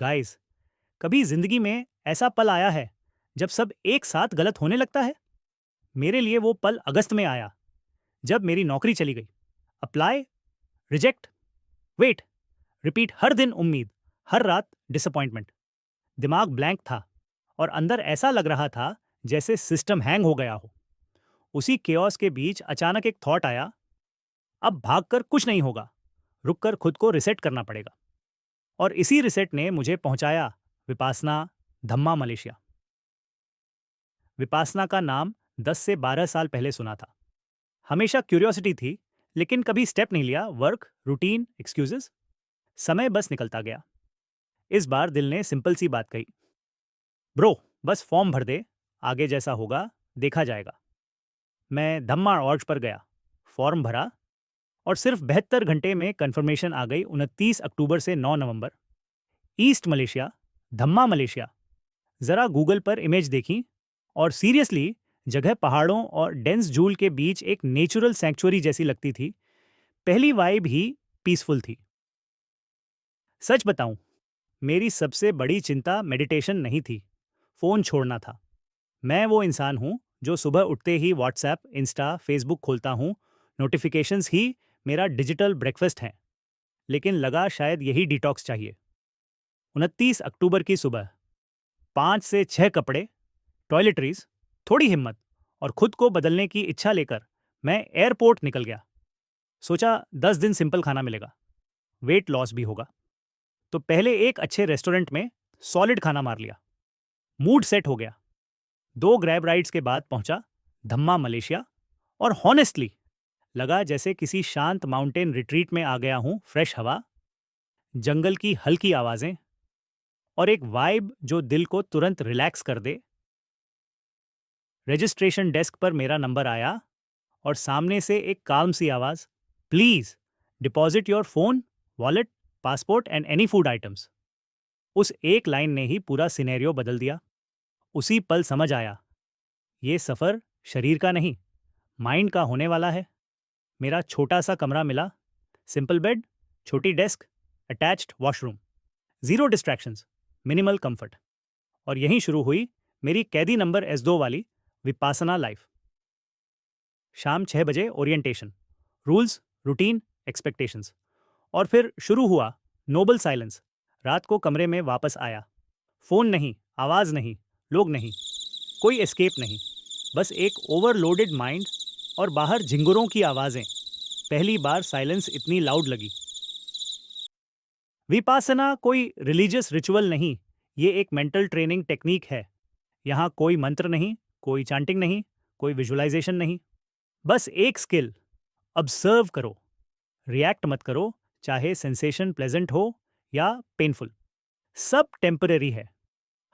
Guys, कभी जिंदगी में ऐसा पल आया है जब सब एक साथ गलत होने लगता है? मेरे लिए वो पल अगस्त में आया, जब मेरी नौकरी चली गई। अप्लाई, रिजेक्ट, वेट, रिपीट, हर दिन उम्मीद, हर रात डिसअपॉइंटमेंट। दिमाग ब्लैंक था और अंदर ऐसा लग रहा था जैसे सिस्टम हैंग हो गया हो। उसी केओस के बीच अचानक एक थॉट आया, अब भागकर कुछ नहीं होगा, रुककर खुद को रिसेट करना पड़ेगा। और इसी रिसेट ने मुझे पहुंचाया विपासना, धम्मा, मलेशिया। विपासना का नाम 10 से 12 साल पहले सुना था। हमेशा क्यूरियोसिटी थी, लेकिन कभी स्टेप नहीं लिया। वर्क, रूटीन, एक्सक्यूजेस, समय बस निकलता गया। इस बार दिल ने सिंपल सी बात कही, ब्रो, बस फॉर्म भर दे, आगे जैसा होगा देखा जाएगा। मैं धम्मा ऑर्ग पर गया, फॉर्म भरा और सिर्फ 72 घंटे में कंफर्मेशन आ गई। 29 अक्टूबर से 9 नवंबर, ईस्ट मलेशिया, धम्मा मलेशिया। जरा गूगल पर इमेज देखी और सीरियसली, जगह पहाड़ों और डेंस जूल के बीच एक नेचुरल सैंक्चुअरी जैसी लगती थी। पहली वाइब ही पीसफुल थी। सच बताऊं, मेरी सबसे बड़ी चिंता मेडिटेशन नहीं थी, फोन छोड़ना था। मैं वो इंसान हूं जो सुबह उठते ही व्हाट्सएप, इंस्टा, फेसबुक खोलता हूं। नोटिफिकेशंस ही मेरा डिजिटल ब्रेकफास्ट है। लेकिन लगा शायद यही डिटॉक्स चाहिए। 29 अक्टूबर की सुबह, 5 से 6 कपड़े, टॉयलेटरीज, थोड़ी हिम्मत और खुद को बदलने की इच्छा लेकर मैं एयरपोर्ट निकल गया। सोचा 10 दिन सिंपल खाना मिलेगा, वेट लॉस भी होगा। तो पहले एक अच्छे रेस्टोरेंट में सॉलिड खाना मार लिया, मूड सेट हो गया। 2 ग्रैब राइड्स के बाद पहुंचा धम्मा मलेशिया। और हॉनेस्टली लगा जैसे किसी शांत माउंटेन रिट्रीट में आ गया हूं। फ्रेश हवा, जंगल की हल्की आवाजें और एक वाइब जो दिल को तुरंत रिलैक्स कर दे। रजिस्ट्रेशन डेस्क पर मेरा नंबर आया और सामने से एक काम सी आवाज, please deposit your phone, wallet, passport and any food items. उस एक लाइन ने ही पूरा सिनेरियो बदल दिया। उसी पल समझ आया, ये सफर शरीर का नहीं, माइंड का होने वाला है। मेरा छोटा सा कमरा मिला, सिंपल बेड, छोटी desk, attached washroom, zero distractions, minimal comfort. और यहीं शुरू हुई मेरी कैदी नंबर S2 वाली विपासना लाइफ। शाम 6 बजे ओरिएंटेशन, रूल्स, रूटीन, एक्सपेक्टेशंस। और फिर शुरू हुआ नोबल साइलेंस। रात को कमरे में वापस आया, फोन नहीं, आवाज नहीं, लोग नहीं, कोई एस्केप नहीं, बस एक ओवरलोडेड माइंड और बाहर झिंगुरों की आवाजें। पहली बार साइलेंस इतनी लाउड लगी। विपासना कोई रिलीजियस रिचुअल नहीं, ये एक मेंटल ट्रेनिंग टेक्निक है। यहाँ कोई मंत्र नहीं, कोई चैंटिंग नहीं, कोई विजुअलाइजेशन नहीं, बस एक स्किल, ऑब्जर्व करो, रिएक्ट मत करो, चाहे सेंसेशन प्लेजेंट हो या पेनफुल। सब टेम्पररी है।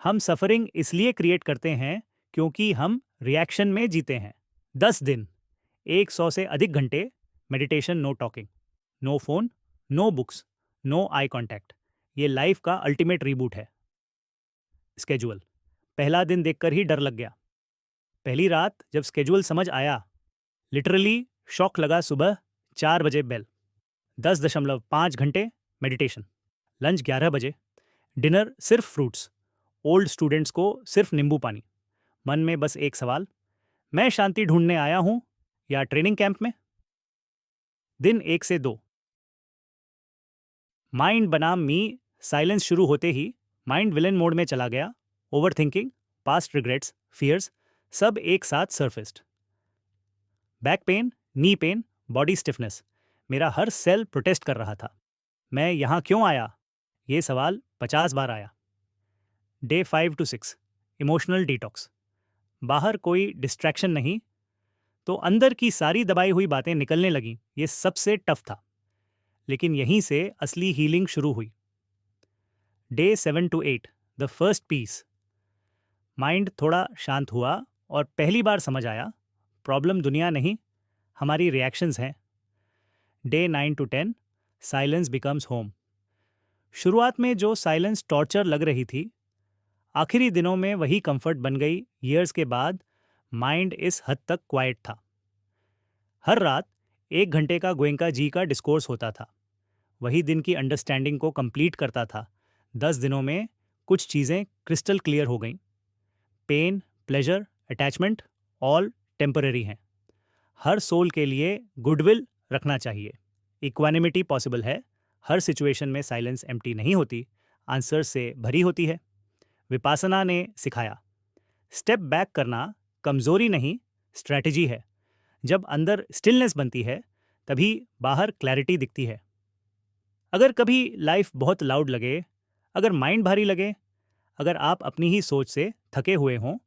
हम सफरिंग इसलिए क्रिएट करते हैं क्योंकि हम रिएक्शन में जीते हैं। 10 दिन, 100 से अधिक घंटे meditation, no talking, no phone, no books, no eye contact. ये लाइफ का अल्टीमेट रीबूट है। स्केजुअल, पहला दिन देखकर ही डर लग गया। पहली रात जब स्केजुअल समझ आया, लिटरली शॉक लगा। सुबह 4 बजे बेल, 10.5 घंटे मेडिटेशन, लंच 11 बजे, डिनर सिर्फ फ्रूट्स, ओल्ड स्टूडेंट्स को सिर्फ नींबू पानी। मन में बस एक सवाल, मैं शांति ढूंढने आया हूं या ट्रेनिंग कैंप में? दिन 1 से 2, माइंड बनाम मी। साइलेंस शुरू होते ही माइंड विलेन मोड में चला गया। Overthinking, past regrets, fears, सब एक साथ surfaced. Back pain, knee pain, body stiffness, मेरा हर सेल प्रोटेस्ट कर रहा था। मैं यहाँ क्यों आया, ये सवाल 50 बार आया। डे 5 to 6, इमोशनल डिटॉक्स, बाहर कोई डिस्ट्रैक्शन नहीं, तो अंदर की सारी दबाई हुई बातें निकलने लगीं। ये सबसे टफ था, लेकिन यहीं से असली हीलिंग शुरू हुई। Day 7 to 8, the first peace, mind थोड़ा शांत हुआ और पहली बार समझ आया, प्रॉब्लम दुनिया नहीं, हमारी रिएक्शंस हैं। Day 9 to 10, silence becomes home. शुरुआत में जो साइलेंस टॉर्चर लग रही थी, आखिरी दिनों में वही कंफर्ट बन गई। ईयर्स के बाद माइंड इस हद तक क्वाइट था। हर रात 1 घंटे का गोयंका जी का डिस्कोर्स होता था। वही दिन की अंडरस्टैंडिंग को कंप्लीट करता था। 10 दिनों में कुछ चीज़ें क्रिस्टल क्लियर हो गईं। Pain, pleasure, attachment all temporary हैं। हर सोल के लिए गुडविल रखना चाहिए। इक्वानिमिटी पॉसिबल है। हर सिचुएशन में साइलेंस एम्प्टी नहीं होती, आंसर से भरी होती है। विपासना ने सिखाया, स्टेप बैक करना कमजोरी नहीं, स्ट्रैटेजी है। जब अंदर स्टिलनेस बनती है, तभी बाहर क्लैरिटी दिखती है। अगर कभी लाइफ बहुत लाउड लगे, अगर माइंड भारी लगे, अगर आप अपनी ही सोच से थके हुए हों,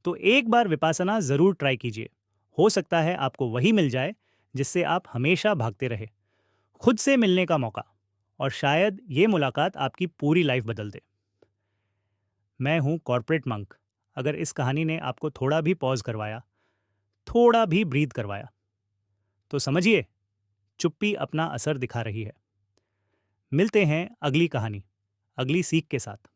तो एक बार विपासना ज़रूर ट्राई कीजिए। हो सकता है आपको वही मिल जाए जिससे आप हमेशा भागते रहे, खुद से मिलने का मौका। और शायद ये मुलाकात आपकी पूरी लाइफ बदल दे। मैं हूँ कॉर्पोरेट मंक। अगर इस कहानी ने आपको थोड़ा भी पॉज करवाया, थोड़ा भी ब्रीथ करवाया, तो समझिए चुप्पी अपना असर दिखा रही है। मिलते हैं अगली कहानी, अगली सीख के साथ।